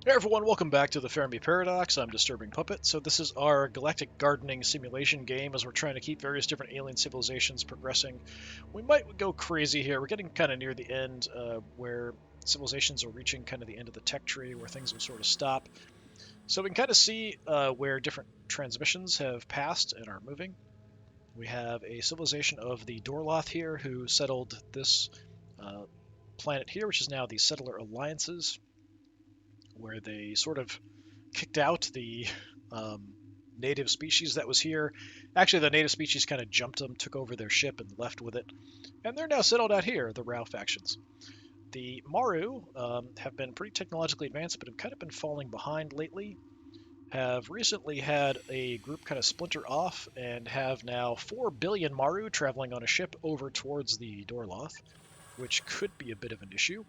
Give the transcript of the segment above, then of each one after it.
Hey everyone, welcome back to the Fermi Paradox. I'm DisturbingPuppet. So this is our galactic gardening simulation game as we're trying to keep various different alien civilizations progressing. We might go crazy here. We're getting kind of near the end where civilizations are reaching kind of the end of the tech tree where things will sort of stop. So we can kind of see where different transmissions have passed and are moving. We have a civilization of the Dorloth here who settled this planet here, which is now the Settler Alliances, where they sort of kicked out the native species that was here. Actually, the native species kind of jumped them, took over their ship, and left with it. And they're now settled out here, the Rao factions. The Maru have been pretty technologically advanced, but have kind of been falling behind lately. Have recently had a group kind of splinter off and have now 4 billion Maru traveling on a ship over towards the Dorloth, which could be a bit of an issue.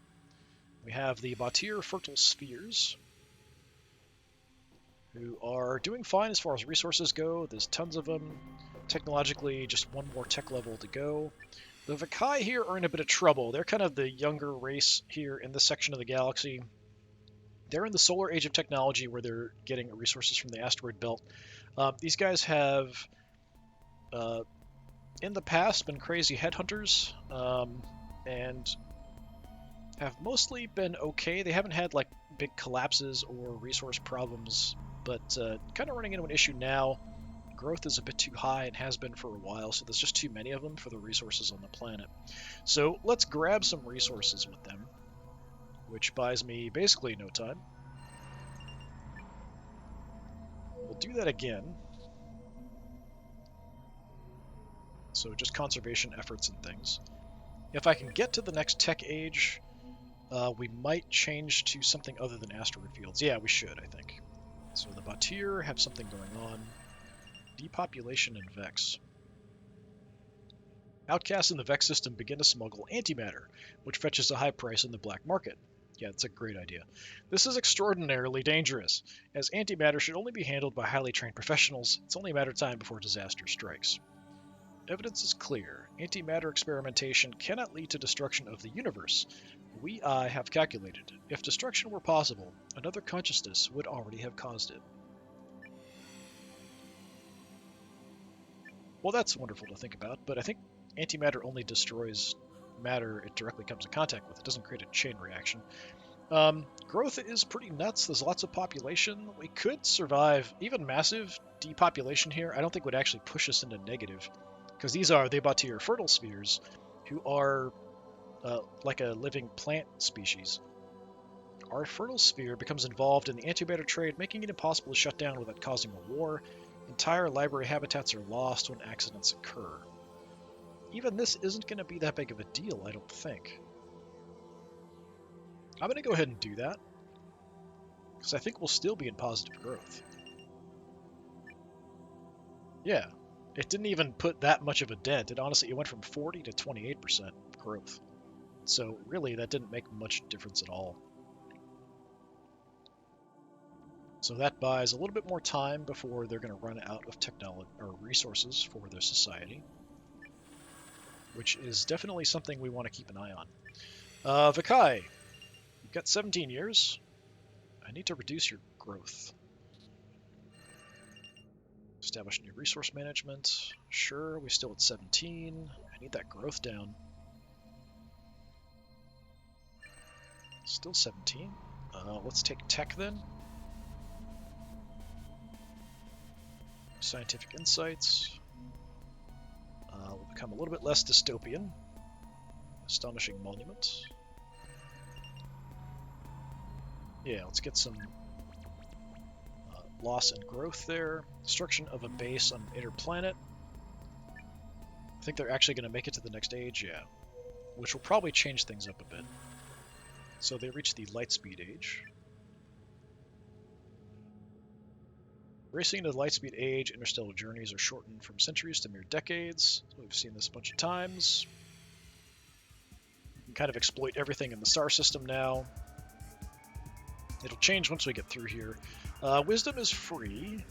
We have the Batir Fertile Spheres, who are doing fine as far as resources go. There's tons of them. Technologically, just one more tech level to go. The Vakai here are in a bit of trouble. They're kind of the younger race here in this section of the galaxy. They're in the solar age of technology where they're getting resources from the asteroid belt. These guys have, in the past, been crazy headhunters, and have mostly been okay. They haven't had like big collapses or resource problems, but kind of running into an issue now. Growth is a bit too high and has been for a while, so there's just too many of them for the resources on the planet. So let's grab some resources with them, which buys me basically no time. We'll do that again. So just conservation efforts and things. If I can get to the next tech age, we might change to something other than asteroid fields. Yeah, we should, I think. So the Batir have something going on. Depopulation and Vex. Outcasts in the Vex system begin to smuggle antimatter, which fetches a high price in the black market. Yeah, it's a great idea. This is extraordinarily dangerous, as antimatter should only be handled by highly trained professionals. It's only a matter of time before disaster strikes. Evidence is clear. Antimatter experimentation cannot lead to destruction of the universe. I have calculated. If destruction were possible, another consciousness would already have caused it. Well, that's wonderful to think about, but I think antimatter only destroys matter it directly comes in contact with. It doesn't create a chain reaction. Growth is pretty nuts. There's lots of population. We could survive even massive depopulation here. I don't think would actually push us into negative, because these are the Batir Fertile Spheres, who are like a living plant species. Our fertile sphere becomes involved in the antimatter trade, making it impossible to shut down without causing a war. Entire library habitats are lost when accidents occur. Even this isn't going to be that big of a deal, I don't think. I'm going to go ahead and do that, because I think we'll still be in positive growth. Yeah, it didn't even put that much of a dent. It went from 40 to 28% growth. So really, that didn't make much difference at all. So that buys a little bit more time before they're going to run out of technology or resources for their society, which is definitely something we want to keep an eye on. Vakai, you've got 17 years. I need to reduce your growth. Establish new resource management. Sure, we're still at 17. I need that growth down. Still 17. Let's take tech then. Scientific insights. Will become a little bit less dystopian. Astonishing monument. Yeah, let's get some loss and growth there. Destruction of a base on an inner planet. I think they're actually going to make it to the next age, yeah. Which will probably change things up a bit. So they reach the light speed age. Racing into the light speed age, interstellar journeys are shortened from centuries to mere decades. We've seen this a bunch of times. You can kind of exploit everything in the star system now. It'll change once we get through here. Wisdom is free.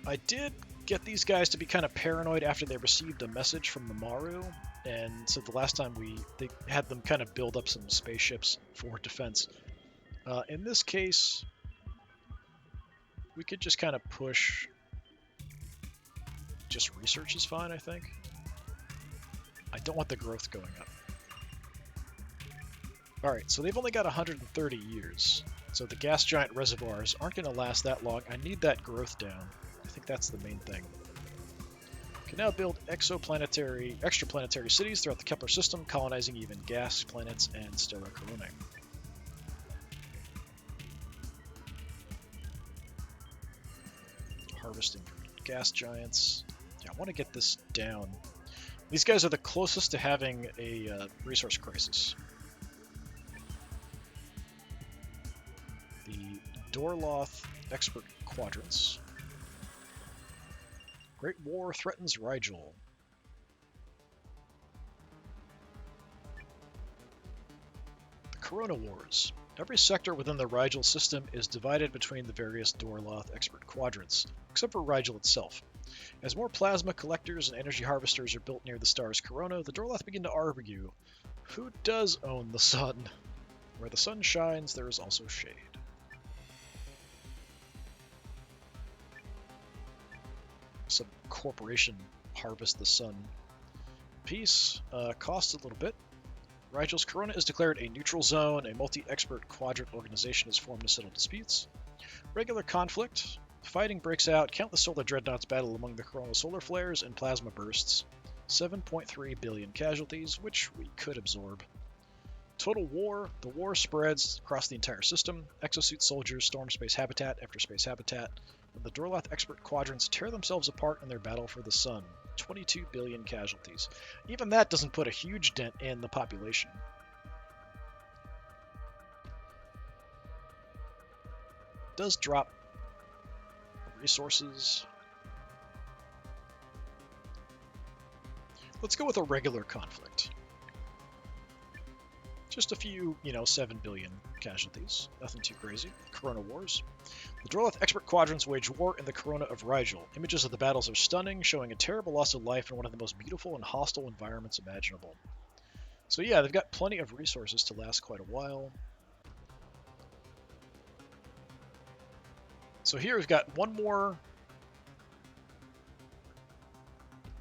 I did get these guys to be kind of paranoid after they received a message from the Maru, and so the last time they had them kind of build up some spaceships for defense. In this case, we could just kind of push. Just research is fine, I think. I don't want the growth going up. Alright, so they've only got 130 years. So the gas giant reservoirs aren't going to last that long. I need that growth down. I think that's the main thing. Can now build extraplanetary cities throughout the Kepler system, colonizing even gas planets and stellar coronae. Harvesting gas giants. Yeah, I want to get this down. These guys are the closest to having a resource crisis. The Dorloth expert quadrants. Great War threatens Rigel. The Corona Wars. Every sector within the Rigel system is divided between the various Dorloth expert quadrants, except for Rigel itself. As more plasma collectors and energy harvesters are built near the star's corona, the Dorloth begin to argue, who does own the sun? Where the sun shines, there is also shade. Some corporation harvest the sun. Peace costs a little bit. Rigel's corona is declared a neutral zone. A multi-expert quadrant organization is formed to settle disputes. Regular conflict. Fighting breaks out. Countless solar dreadnoughts battle among the coronal solar flares and plasma bursts. 7.3 billion casualties, which we could absorb. Total war. The war spreads across the entire system. Exosuit soldiers storm space habitat after space habitat. When the Dorloth expert quadrants tear themselves apart in their battle for the sun. 22 billion casualties. Even that doesn't put a huge dent in the population. It does drop resources. Let's go with a regular conflict. Just a few, 7 billion casualties. Nothing too crazy. Corona Wars. The Dorloth expert quadrants wage war in the Corona of Rigel. Images of the battles are stunning, showing a terrible loss of life in one of the most beautiful and hostile environments imaginable. So yeah, they've got plenty of resources to last quite a while. So here we've got one more...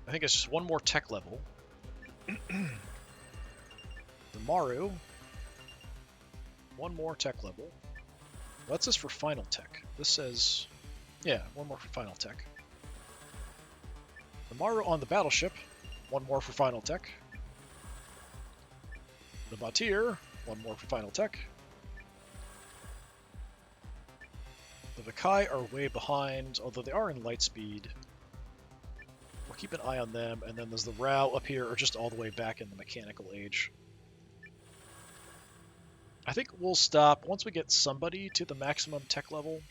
I think it's just one more tech level. The Maru. One more tech level. That's just for final tech. This says, yeah, one more for final tech. The Maru on the battleship, one more for final tech. The Batir, one more for final tech. The Vikai are way behind, although they are in light speed. We'll keep an eye on them, and then there's the Rao up here, or just all the way back in the mechanical age. I think we'll stop once we get somebody to the maximum tech level.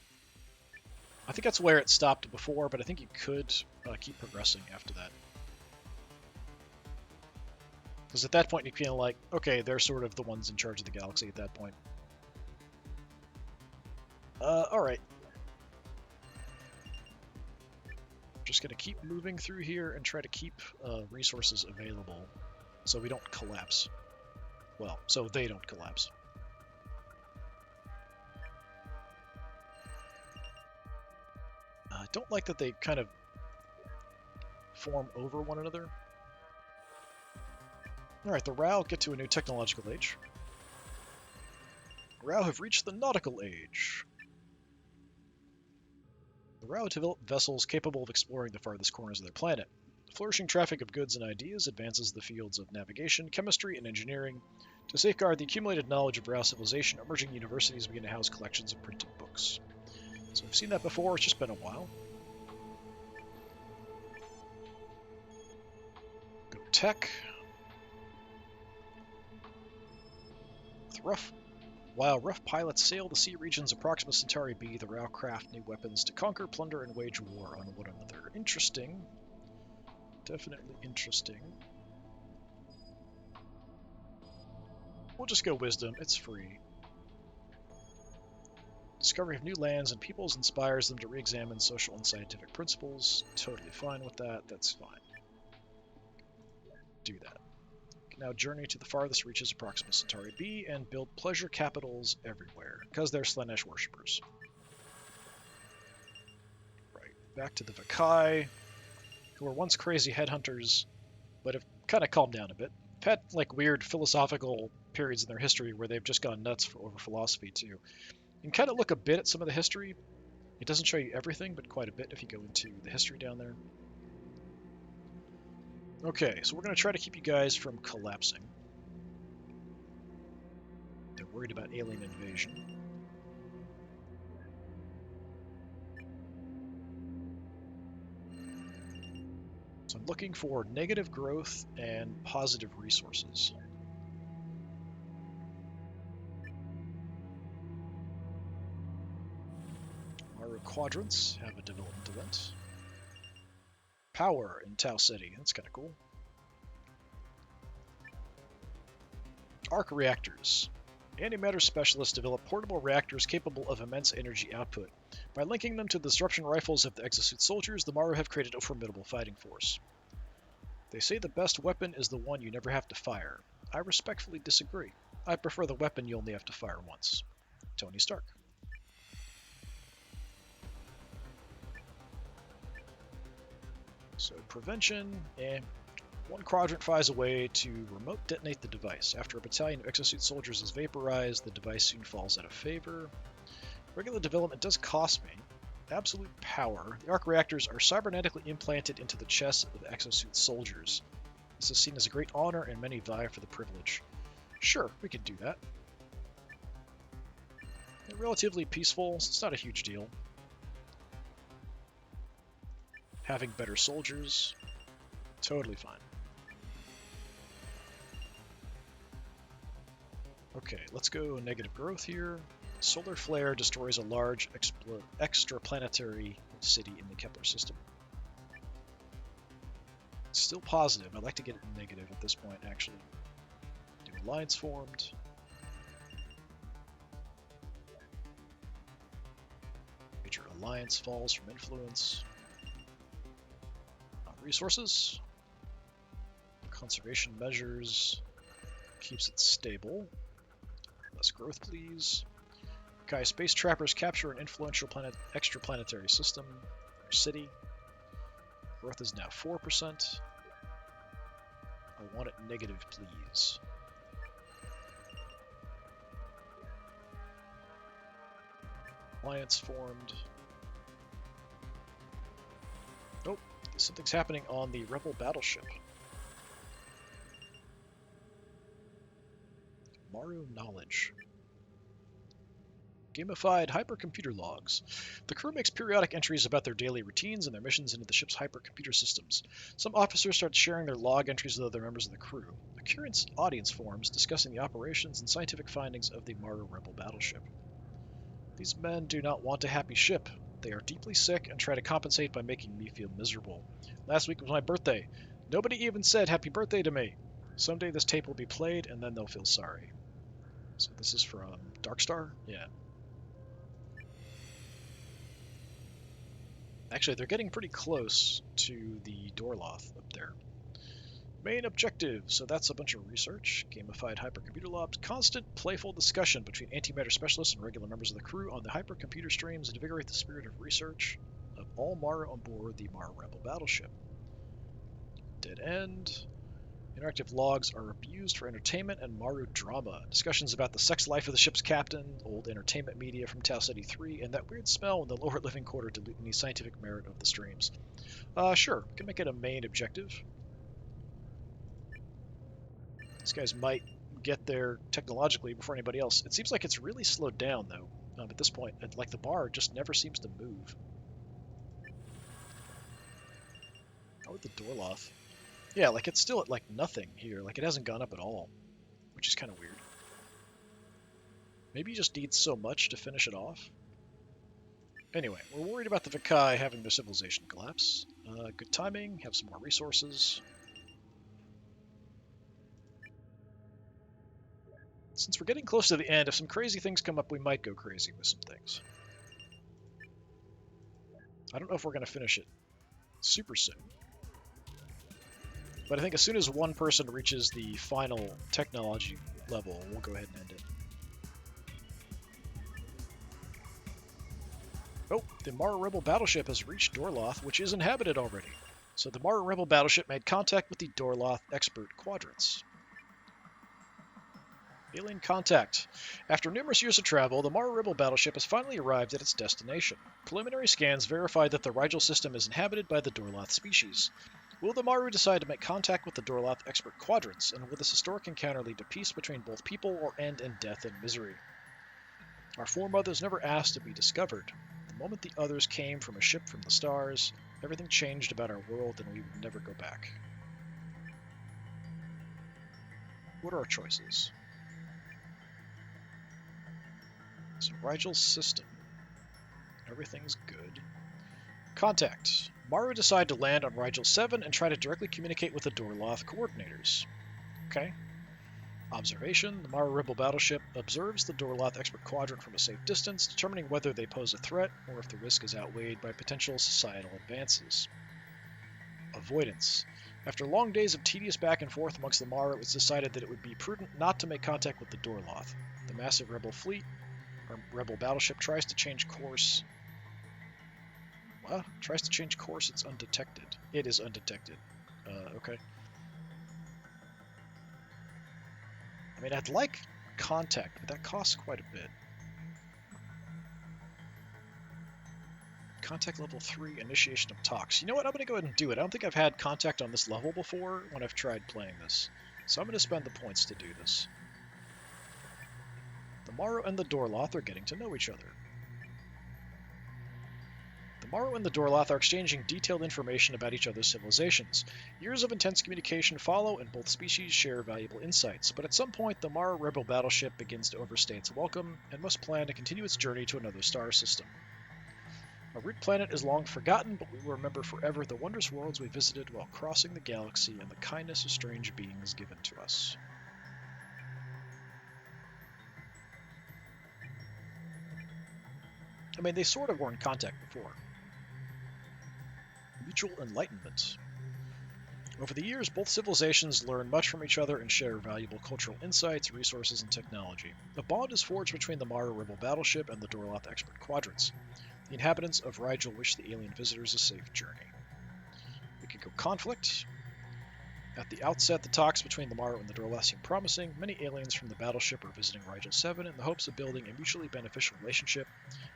I think that's where it stopped before, but I think you could keep progressing after that. Because at that point you feel like, okay, they're sort of the ones in charge of the galaxy at that point. Alright. Just gonna keep moving through here and try to keep resources available so we don't collapse. Well, so they don't collapse. I don't like that they kind of form over one another. Alright, the Rao get to a new technological age. The Rao have reached the nautical age. The Rao develop vessels capable of exploring the farthest corners of their planet. The flourishing traffic of goods and ideas advances the fields of navigation, chemistry, and engineering. To safeguard the accumulated knowledge of Rao civilization, emerging universities begin to house collections of printed books. So we've seen that before, it's just been a while. Go tech. While rough pilots sail the sea regions of Proxima Centauri B, the Rao craft new weapons to conquer, plunder, and wage war on one another. Interesting. Definitely interesting. We'll just go wisdom, it's free. Discovery of new lands and peoples inspires them to re-examine social and scientific principles. Totally fine with that, that's fine. Do that. Now journey to the farthest reaches of Proxima Centauri B and build pleasure capitals everywhere, because they're Slanesh worshippers. Right, back to the Vakai, who were once crazy headhunters, but have kind of calmed down a bit. They've had like weird philosophical periods in their history where they've just gone nuts over philosophy too. You can kind of look a bit at some of the history. It doesn't show you everything, but quite a bit if you go into the history down there. Okay, so we're going to try to keep you guys from collapsing. They're worried about alien invasion. So I'm looking for negative growth and positive resources. Our quadrants have a development event. Power in Tau City, that's kind of cool. Arc reactors. Antimatter specialists develop portable reactors capable of immense energy output. By linking them to the disruption rifles of the exosuit soldiers, the Maru have created a formidable fighting force. They say the best weapon is the one you never have to fire. I respectfully disagree. I prefer the weapon you only have to fire once. Tony Stark. So prevention, one quadrant flies away to remote detonate the device. After a battalion of exosuit soldiers is vaporized, the device soon falls out of favor. Regular development does cost me. Absolute power. The arc reactors are cybernetically implanted into the chests of the exosuit soldiers. This is seen as a great honor and many vie for the privilege. Sure, we could do that. They're relatively peaceful, so it's not a huge deal. Having better soldiers, totally fine. Okay, let's go negative growth here. Solar flare destroys a large extraplanetary city in the Kepler system. It's still positive. I'd like to get it negative at this point, actually. New alliance formed. Major alliance falls from influence. Resources. Conservation measures. Keeps it stable. Less growth, please. Okay, space trappers capture an influential extraplanetary system or city. Growth is now 4%. I want it negative, please. Alliance formed. Oh, something's happening on the Rebel battleship. Maru knowledge. Gamified hypercomputer logs. The crew makes periodic entries about their daily routines and their missions into the ship's hypercomputer systems. Some officers start sharing their log entries with other members of the crew. A curious audience forms discussing the operations and scientific findings of the Maru Rebel battleship. These men do not want a happy ship. They are deeply sick and try to compensate by making me feel miserable. Last week was my birthday. Nobody even said happy birthday to me. Someday this tape will be played and then they'll feel sorry. So this is from Darkstar? Yeah. Actually, they're getting pretty close to the Dorloth up there. Main objective, so that's a bunch of research. Gamified hypercomputer labs. Constant playful discussion between antimatter specialists and regular members of the crew on the hypercomputer streams and invigorate the spirit of research of all Maru on board the Maru Rebel battleship. Dead end. Interactive logs are abused for entertainment and Maru drama. Discussions about the sex life of the ship's captain, old entertainment media from Tau City 3, and that weird smell in the lower living quarter dilute any scientific merit of the streams. Sure, we can make it a main objective. These guys might get there technologically before anybody else. It seems like it's really slowed down, though, at this point. Like, the bar just never seems to move. Oh, with the Dorloth. Yeah, like, it's still at, like, nothing here. Like, it hasn't gone up at all, which is kind of weird. Maybe you just need so much to finish it off. Anyway, we're worried about the Vakai having their civilization collapse. Good timing, have some more resources. Since we're getting close to the end, if some crazy things come up, we might go crazy with some things. I don't know if we're going to finish it super soon. But I think as soon as one person reaches the final technology level, we'll go ahead and end it. Oh, the Mara Rebel battleship has reached Dorloth, which is inhabited already. So the Mara Rebel battleship made contact with the Dorloth expert quadrants. Alien contact. After numerous years of travel, the Mara Rebel battleship has finally arrived at its destination. Preliminary scans verify that the Rigel system is inhabited by the Dorloth species. Will the Maru decide to make contact with the Dorloth expert quadrants, and will this historic encounter lead to peace between both people or end in death and misery? Our foremothers never asked to be discovered. The moment the others came from a ship from the stars, everything changed about our world and we would never go back. What are our choices? So Rigel's system. Everything's good. Contact. Maru decide to land on Rigel 7 and try to directly communicate with the Dorloth coordinators. Okay. Observation. The Mara Rebel battleship observes the Dorloth expert quadrant from a safe distance, determining whether they pose a threat or if the risk is outweighed by potential societal advances. Avoidance. After long days of tedious back and forth amongst the Mara, it was decided that it would be prudent not to make contact with the Dorloth. The massive Rebel fleet, or Rebel battleship, tries to change course. What? Tries to change course, it's undetected. It is undetected. Okay. I mean, I'd like contact, but that costs quite a bit. Contact level 3, initiation of talks. You know what? I'm going to go ahead and do it. I don't think I've had contact on this level before when I've tried playing this. So I'm going to spend the points to do this. The Maru and the Dorloth are getting to know each other. The Maru and the Dorloth are exchanging detailed information about each other's civilizations. Years of intense communication follow, and both species share valuable insights. But at some point, the Mara Rebel battleship begins to overstay its welcome and must plan to continue its journey to another star system. Our root planet is long forgotten, but we will remember forever the wondrous worlds we visited while crossing the galaxy and the kindness of strange beings given to us. I mean, they sort of were in contact before. Mutual enlightenment. Over the years, both civilizations learn much from each other and share valuable cultural insights, resources, and technology. A bond is forged between the Mara Rebel battleship and the Dorloth expert quadrants. The inhabitants of Rigel wish the alien visitors a safe journey. We could go conflict. At the outset, the talks between the Mara and the Dorloth seem promising. Many aliens from the battleship are visiting Rigel 7 in the hopes of building a mutually beneficial relationship,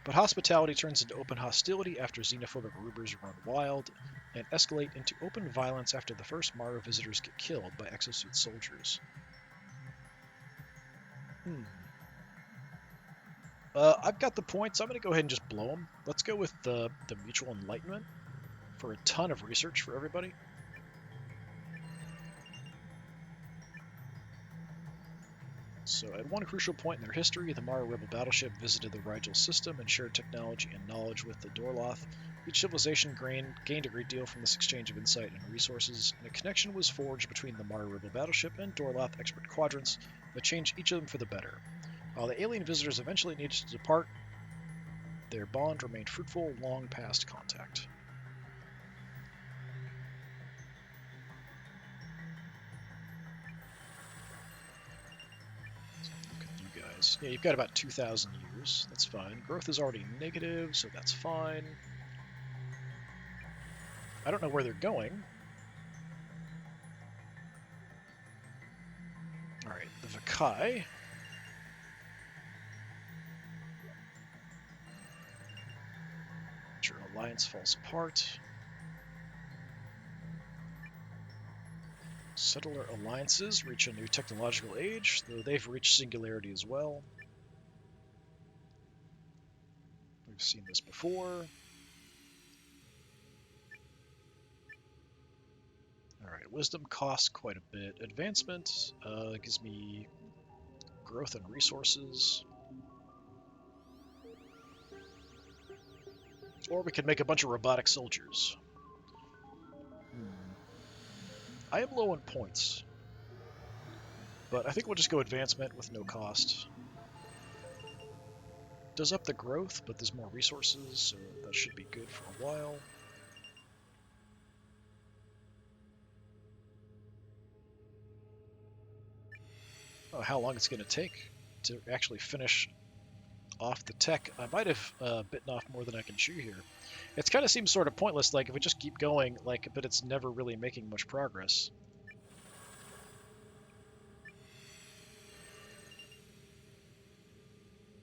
but hospitality turns into open hostility after xenophobic rumors run wild and escalate into open violence after the first Mara visitors get killed by exosuit soldiers. I've got the points. I'm going to go ahead and just blow them. Let's go with the mutual enlightenment for a ton of research for everybody. So at one crucial point in their history, the Mara Rebel battleship visited the Rigel system and shared technology and knowledge with the Dorloth. Each civilization gained a great deal from this exchange of insight and resources, and a connection was forged between the Mara Rebel battleship and Dorloth expert quadrants that changed each of them for the better. While the alien visitors eventually needed to depart, their bond remained fruitful long past contact. Yeah, you've got about 2,000 years. That's fine. Growth is already negative, so that's fine. I don't know where they're going. Alright, the Vakai. Your alliance falls apart. Settler alliances reach a new technological age, though they've reached singularity as well. We've seen this before. Alright, wisdom costs quite a bit. Advancement gives me growth and resources. Or we could make a bunch of robotic soldiers. I am low on points, but I think we'll just go advancement with no cost. Does up the growth, but there's more resources, so that should be good for a while. Oh, how long it's going to take to actually finish off the tech. I might have bitten off more than I can chew here. It kind of seems sort of pointless, like if we just keep going, like, but it's never really making much progress.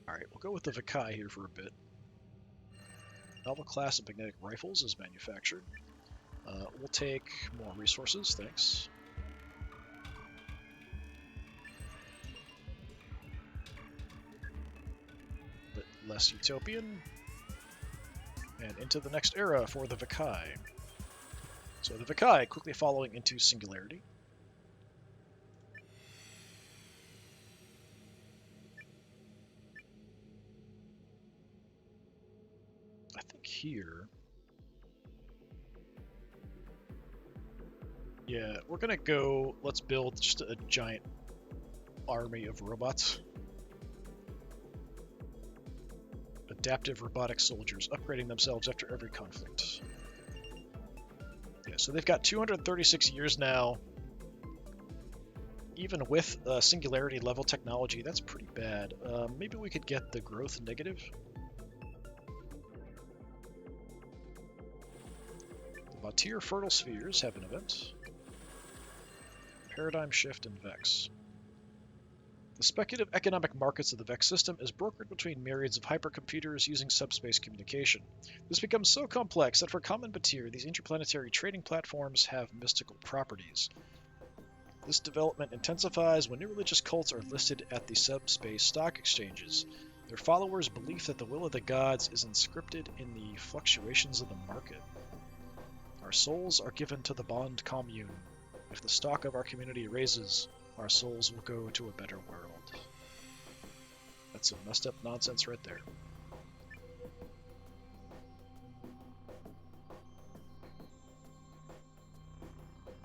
Alright, we'll go with the Vikai here for a bit. Novel class of magnetic rifles is manufactured. We'll take more resources, thanks. Bit less utopian. And into the next era for the Vikai. So the Vikai quickly following into singularity. I think here... Yeah, we're gonna go, let's build just a giant army of robots. Adaptive robotic soldiers, upgrading themselves after every conflict. Yeah, so they've got 236 years now. Even with singularity level technology, that's pretty bad. Maybe we could get the growth negative. The Vatir fertile spheres have an event. Paradigm shift and Vex. The speculative economic markets of the Vex system is brokered between myriads of hypercomputers using subspace communication. This becomes so complex that for common Batir, these interplanetary trading platforms have mystical properties. This development intensifies when new religious cults are listed at the subspace stock exchanges. Their followers' belief that the will of the gods is inscripted in the fluctuations of the market. Our souls are given to the bond commune. If the stock of our community raises, our souls will go to a better world. That's some messed up nonsense right there.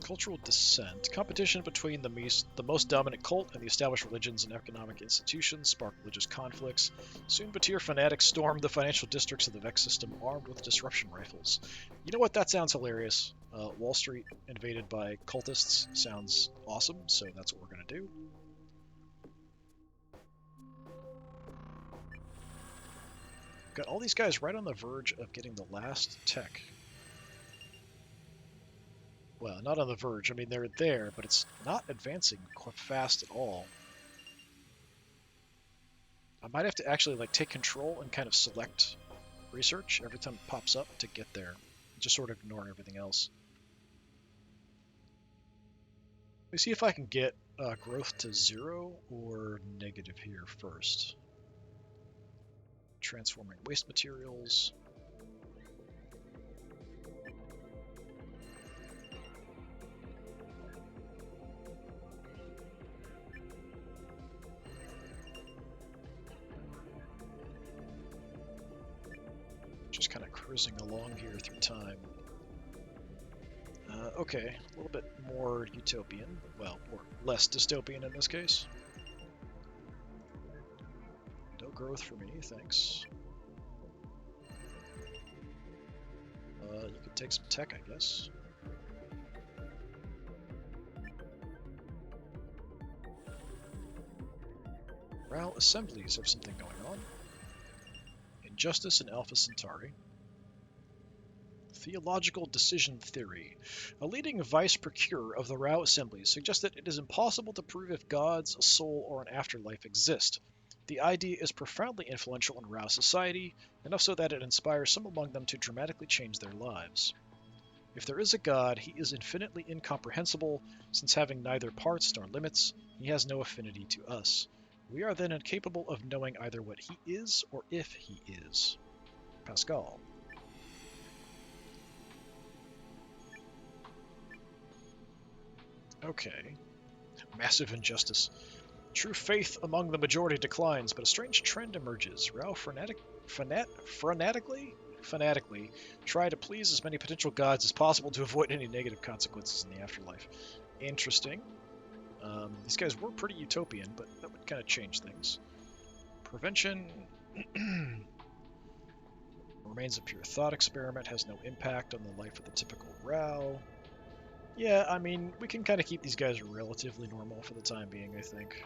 Cultural dissent. Competition between the most dominant cult and the established religions and economic institutions spark religious conflicts. Soon Batir fanatics stormed the financial districts of the Vex system armed with disruption rifles. You know what? That sounds hilarious. Wall Street invaded by cultists sounds awesome, so that's what we're going to do. Got all these guys right on the verge of getting the last tech. Well, not on the verge. I mean, they're there, but it's not advancing quite fast at all. I might have to actually like take control and kind of select research every time it pops up to get there. Just sort of ignore everything else. Let me see if I can get growth to 0 or negative here first. Transforming waste materials. Just kind of cruising along here through time. Okay, a little bit more utopian. Well, or less dystopian in this case. No growth for me, thanks. You could take some tech, I guess. Ral assemblies have something going on. Injustice in Alpha Centauri. Theological decision theory. A leading vice procurer of the Rao assemblies suggests that it is impossible to prove if gods, a soul, or an afterlife exist. The idea is profoundly influential in Rao society, enough so that it inspires some among them to dramatically change their lives. If there is a god, he is infinitely incomprehensible, since having neither parts nor limits, he has no affinity to us. We are then incapable of knowing either what he is or if he is. Pascal. Okay. Massive injustice. True faith among the majority declines, but a strange trend emerges. Rao fanatically try to please as many potential gods as possible to avoid any negative consequences in the afterlife. Interesting. These guys were pretty utopian, but that would kind of change things. Prevention remains a pure thought experiment, has no impact on the life of the typical Rao. Yeah, I mean, we can kind of keep these guys relatively normal for the time being, I think.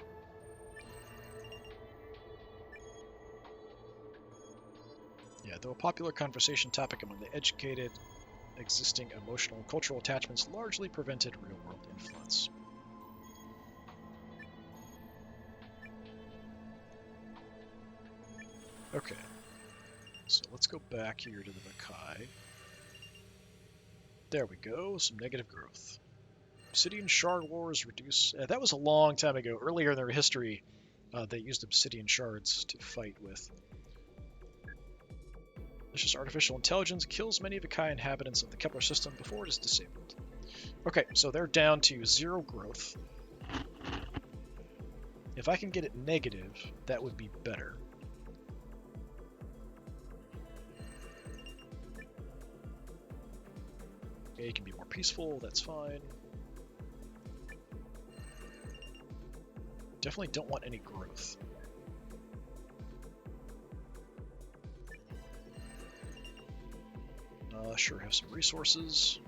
Yeah, though a popular conversation topic among the educated, existing emotional and cultural attachments largely prevented real-world influence. Okay, so let's go back here to the Vakai. There we go, some negative growth. Obsidian Shard Wars reduce... that was a long time ago. Earlier in their history, they used obsidian shards to fight with. Malicious artificial intelligence kills many Vakai inhabitants of the Kepler system before it is disabled. Okay, so they're down to 0 growth. If I can get it negative, that would be better. Okay, it can be more peaceful, that's fine. Definitely don't want any growth. Sure, have some resources.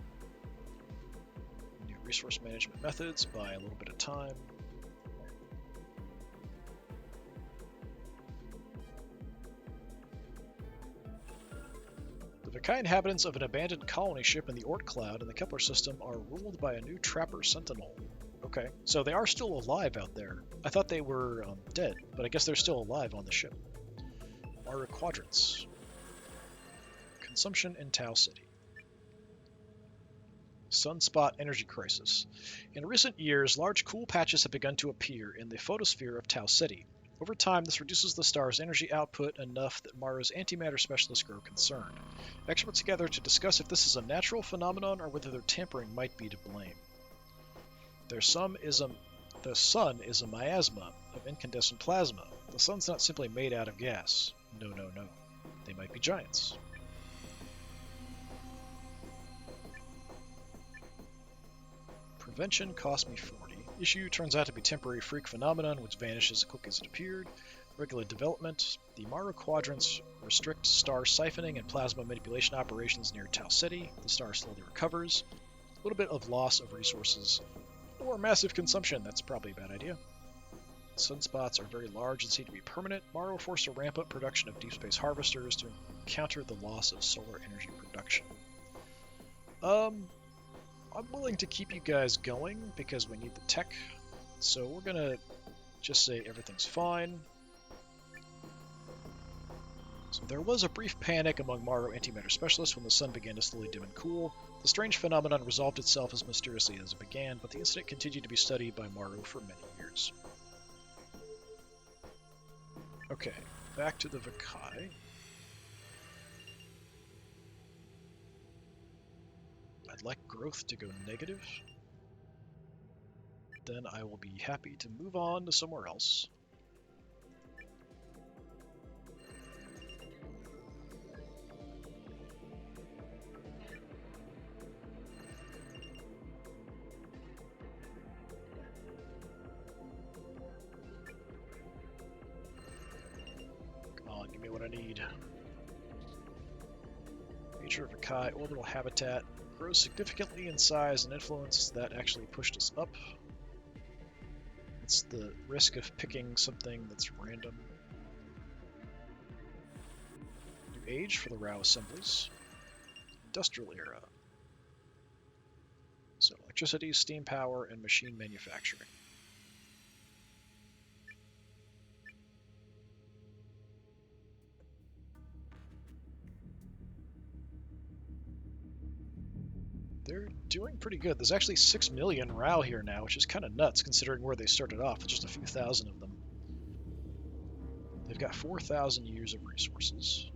New resource management methods, buy a little bit of time. The Vakai inhabitants of an abandoned colony ship in the Oort Cloud in the Kepler system are ruled by a new trapper sentinel. Okay, so they are still alive out there. I thought they were dead, but I guess they're still alive on the ship. Mara Quadrants. Consumption in Tau City. Sunspot energy crisis. In recent years, large cool patches have begun to appear in the photosphere of Tau City. Over time, this reduces the star's energy output enough that Mara's antimatter specialists grow concerned. Experts gather to discuss if this is a natural phenomenon or whether their tampering might be to blame. The sun is a miasma of incandescent plasma. The sun's not simply made out of gas. No, no, no. They might be giants. Prevention cost me 40. Issue turns out to be temporary freak phenomenon which vanishes as quick as it appeared. Regular development. The Mara Quadrants restrict star siphoning and plasma manipulation operations near Tau City. The star slowly recovers. A little bit of loss of resources. Or massive consumption, that's probably a bad idea. Sunspots are very large and seem to be permanent. Mara will force to ramp up production of deep space harvesters to counter the loss of solar energy production. I'm willing to keep you guys going because we need the tech. So we're gonna just say everything's fine. So there was a brief panic among Maro antimatter specialists when the sun began to slowly dim and cool. The strange phenomenon resolved itself as mysteriously as it began, but the incident continued to be studied by Maro for many years. Okay, back to the Vakai. I'd like growth to go negative. Then I will be happy to move on to somewhere else. Come on, give me what I need. Major Vakai orbital habitat grows significantly in size and influence. That actually pushed us up. It's the risk of picking something that's random. New age for the RAW assemblies. Industrial era. So electricity, steam power, and machine manufacturing. They're doing pretty good. There's actually 6 million RAW here now, which is kind of nuts considering where they started off with just a few thousand of them. They've got 4,000 years of resources.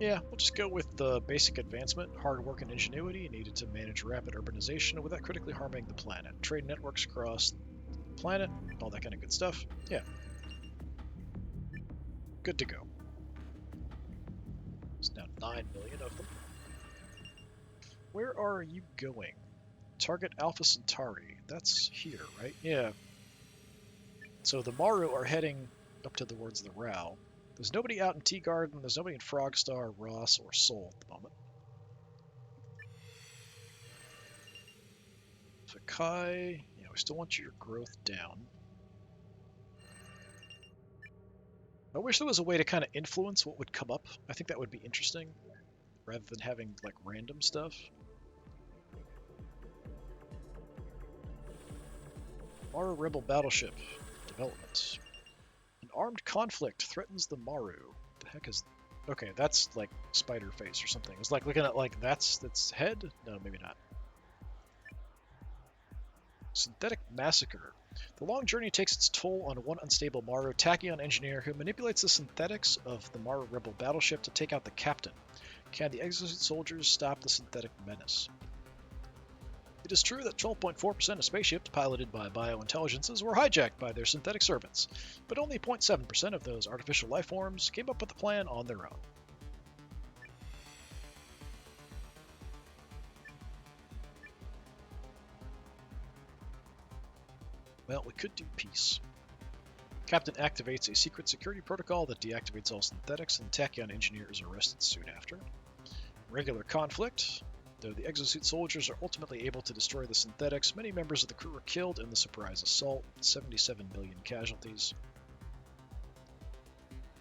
Yeah, we'll just go with the basic advancement, hard work and ingenuity needed to manage rapid urbanization without critically harming the planet. Trade networks across the planet, all that kind of good stuff. Yeah. Good to go. There's now 9 million of them. Where are you going? Target Alpha Centauri. That's here, right? Yeah. So the Maru are heading up to the words of the Rao. There's nobody out in Tea Garden, there's nobody in Frogstar, Ross, or Sol at the moment. Fakai, yeah, we still want your growth down. I wish there was a way to kind of influence what would come up. I think that would be interesting, rather than having like random stuff. Maru Rebel Battleship development. An armed conflict threatens the Maru. The heck is... Okay, that's like spider face or something. It's like looking at like that's head? No, maybe not. Synthetic Massacre. The long journey takes its toll on one unstable Maru Tachyon engineer who manipulates the synthetics of the Maru Rebel battleship to take out the captain. Can the exosuit soldiers stop the synthetic menace? It is true that 12.4% of spaceships piloted by biointelligences were hijacked by their synthetic servants, but only 0.7% of those artificial life forms came up with a plan on their own. Well, we could do peace. Captain activates a secret security protocol that deactivates all synthetics, and the Tachyon engineer is arrested soon after. Regular conflict. Though the exosuit soldiers are ultimately able to destroy the synthetics, many members of the crew are killed in the surprise assault. 77 million casualties.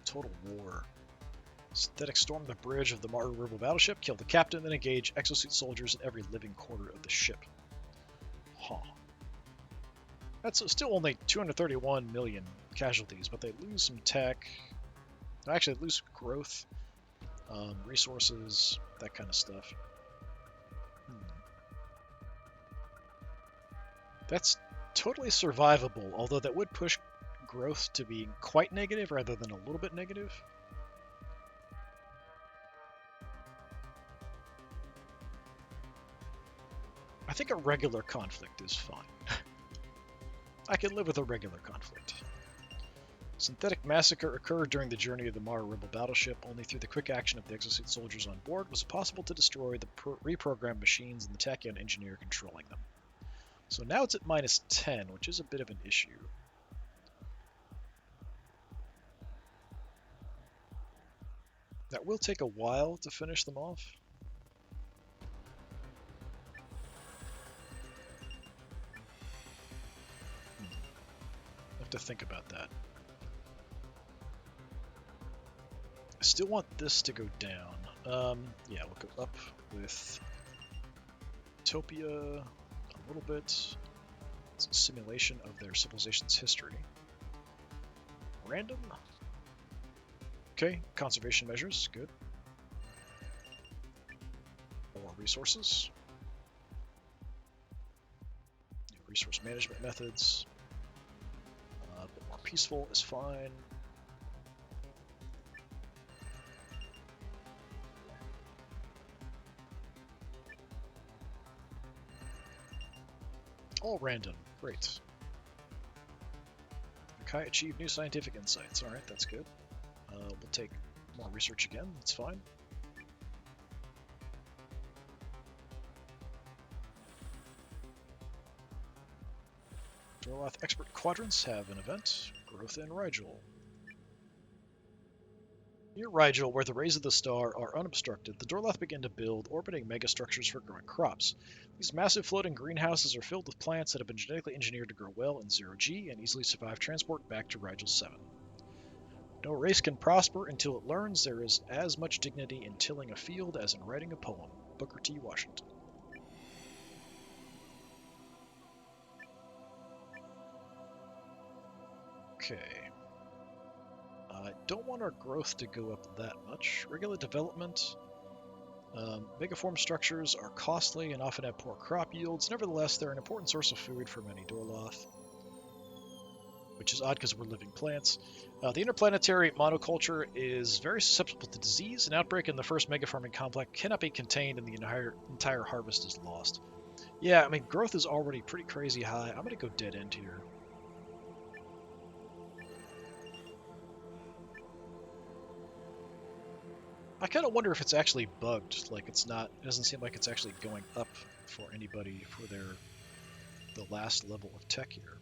Total war. Synthetics storm the bridge of the Maru Rebel battleship, kill the captain, then engage exosuit soldiers in every living quarter of the ship. Huh. That's still only 231 million casualties, but they lose some tech. Actually, they lose growth, resources, that kind of stuff. That's totally survivable, although that would push growth to being quite negative rather than a little bit negative. I think a regular conflict is fine. I can live with a regular conflict. Synthetic massacre occurred during the journey of the Maru Rebel battleship. Only through the quick action of the exosuit soldiers on board was it possible to destroy the reprogrammed machines and the Tachyon engineer controlling them. So now it's at -10, which is a bit of an issue. That will take a while to finish them off. I have to think about that. I still want this to go down. Yeah, we'll go up with Utopia a little bit. It's a simulation of their civilization's history. Random. Okay, conservation measures, good. More resources. New resource management methods. A bit more peaceful is fine. All random, great. Okay, achieve new scientific insights. Alright, that's good. We'll take more research again, that's fine. Dorloth Expert Quadrants have an event. Growth in Rigel. Near Rigel, where the rays of the star are unobstructed, the Dorloth begin to build orbiting megastructures for growing crops. These massive floating greenhouses are filled with plants that have been genetically engineered to grow well in 0G and easily survive transport back to Rigel 7. No race can prosper until it learns there is as much dignity in tilling a field as in writing a poem. Booker T. Washington. Okay. I don't want our growth to go up that much. Regular development. Megaform structures are costly and often have poor crop yields. Nevertheless, they're an important source of food for many Dorloth. Which is odd because we're living plants. The interplanetary monoculture is very susceptible to disease. An outbreak in the first megafarming complex cannot be contained and the entire harvest is lost. Yeah, I mean, growth is already pretty crazy high. I'm going to go dead end here. I kind of wonder if it's actually bugged. Like, it's not, it doesn't seem like it's actually going up for anybody for the last level of tech here.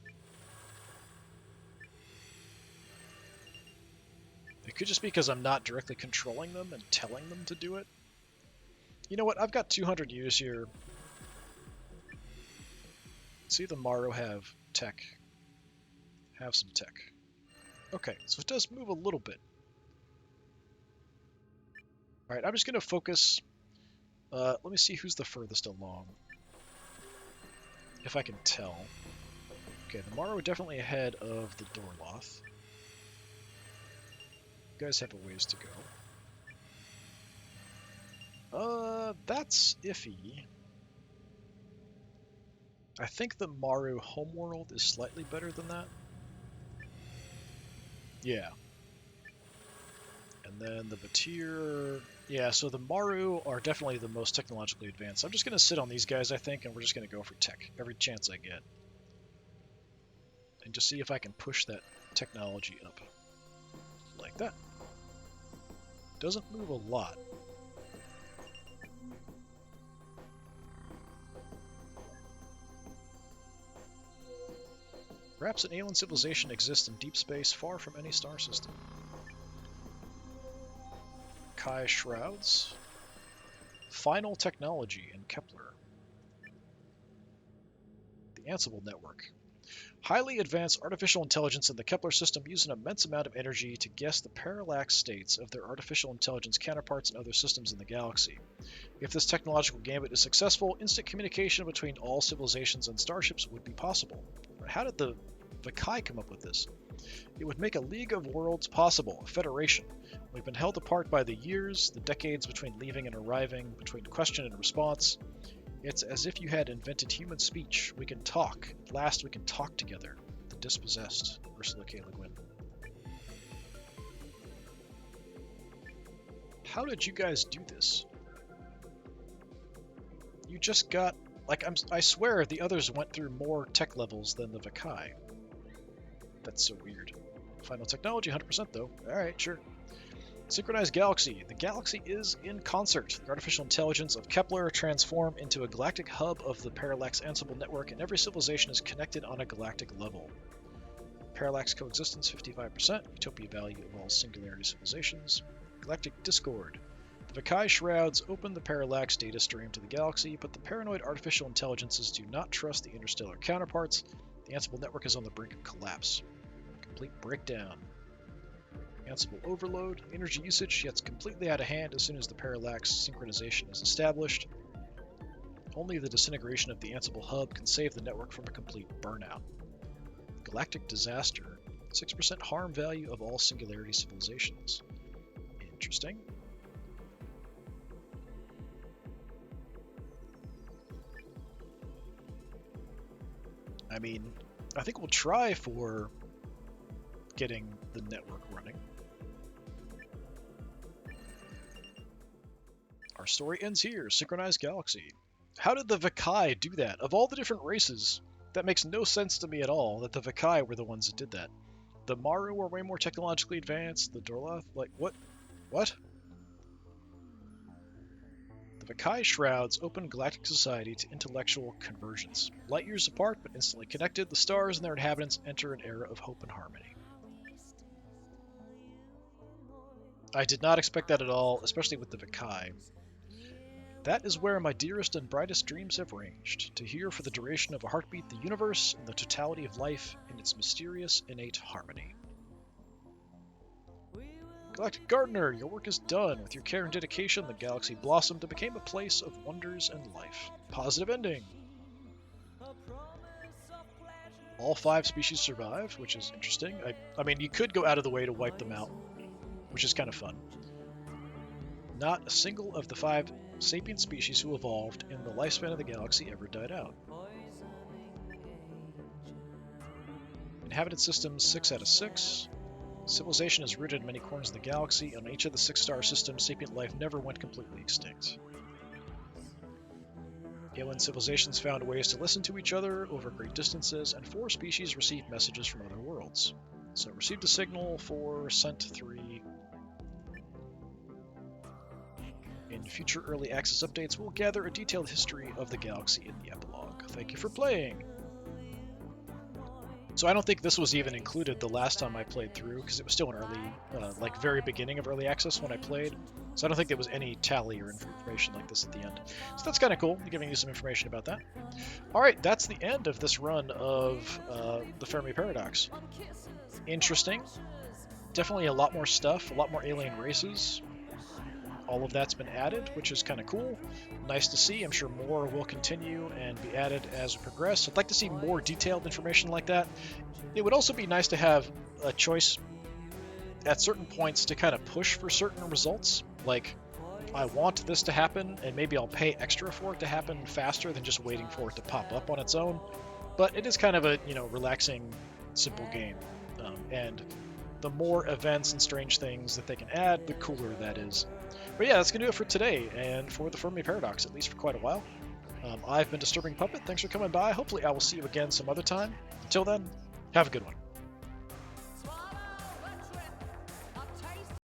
It could just be because I'm not directly controlling them and telling them to do it. You know what? I've got 200 years here. See the Maru have tech. Have some tech. Okay, so it does move a little bit. Alright, I'm just going to focus. Let me see who's the furthest along. If I can tell. Okay, the Maru are definitely ahead of the Dorloth. You guys have a ways to go. That's iffy. I think the Maru homeworld is slightly better than that. Yeah. And then the Batir... Yeah, so the Maru are definitely the most technologically advanced. I'm just going to sit on these guys, I think, and we're just going to go for tech every chance I get. And just see if I can push that technology up. Like that. Doesn't move a lot. Perhaps an alien civilization exists in deep space far from any star system. Kai Shrouds. Final technology in Kepler. The Ansible Network. Highly advanced artificial intelligence in the Kepler system use an immense amount of energy to guess the parallax states of their artificial intelligence counterparts in other systems in the galaxy. If this technological gambit is successful, instant communication between all civilizations and starships would be possible. How did the Vakai come up with this? It would make a league of worlds possible, a federation. We've been held apart by the years, the decades between leaving and arriving, between question and response. It's as if you had invented human speech. We can talk. At last we can talk together. The dispossessed. Ursula K. Le Guin. How did you guys do this? You just got... Like, I swear the others went through more tech levels than the Vakai. That's so weird. Final technology, 100% though. Alright, sure. Synchronized galaxy. The galaxy is in concert. The artificial intelligence of Kepler transform into a galactic hub of the Parallax Ansible network, and every civilization is connected on a galactic level. Parallax coexistence, 55%. Utopia value of all singularity civilizations. Galactic discord. The Vakai shrouds open the Parallax data stream to the galaxy, but the paranoid artificial intelligences do not trust the interstellar counterparts. The Ansible network is on the brink of collapse. Complete breakdown. Ansible overload. Energy usage gets completely out of hand as soon as the parallax synchronization is established. Only the disintegration of the Ansible hub can save the network from a complete burnout. Galactic disaster. 6% harm value of all singularity civilizations. Interesting. I mean, I think we'll try for getting the network running. Our story ends here. Synchronized galaxy. How did the Vakai do that? Of all the different races, that makes no sense to me at all that the Vakai were the ones that did that. The Maru were way more technologically advanced. The Dorloth, like, what? What? The Vakai shrouds open galactic society to intellectual convergence. Light years apart, but instantly connected, the stars and their inhabitants enter an era of hope and harmony. I did not expect that at all, especially with the Vakai. That is where my dearest and brightest dreams have ranged, to hear for the duration of a heartbeat the universe and the totality of life in its mysterious, innate harmony. Galactic Gardener, your work is done. With your care and dedication, the galaxy blossomed and became a place of wonders and life. Positive ending. All 5 species survive, which is interesting. I mean, you could go out of the way to wipe them out, which is kind of fun. Not a single of the 5 sapient species who evolved in the lifespan of the galaxy ever died out. Inhabited systems 6 out of 6. Civilization is rooted in many corners of the galaxy. On each of the 6-star systems, sapient life never went completely extinct. Alien civilizations found ways to listen to each other over great distances, and 4 species received messages from other worlds. So received a signal, 4, sent 3. In future early access updates, we'll gather a detailed history of the galaxy in the epilogue. Thank you for playing! So I don't think this was even included the last time I played through, because it was still an early, like very beginning of early access when I played. So I don't think there was any tally or information like this at the end. So that's kind of cool, giving you some information about that. All right, that's the end of this run of the Fermi Paradox. Interesting. Definitely a lot more stuff, a lot more alien races. All of that's been added, which is kind of cool. Nice to see. I'm sure more will continue and be added as we progress. I'd like to see more detailed information like that. It would also be nice to have a choice at certain points to kind of push for certain results. Like, I want this to happen, and maybe I'll pay extra for it to happen faster than just waiting for it to pop up on its own. But it is kind of a, relaxing, simple game. And the more events and strange things that they can add, the cooler that is. But yeah, that's going to do it for today, and for the Fermi Paradox, at least for quite a while. I've been Disturbing Puppet. Thanks for coming by. Hopefully I will see you again some other time. Until then, have a good one.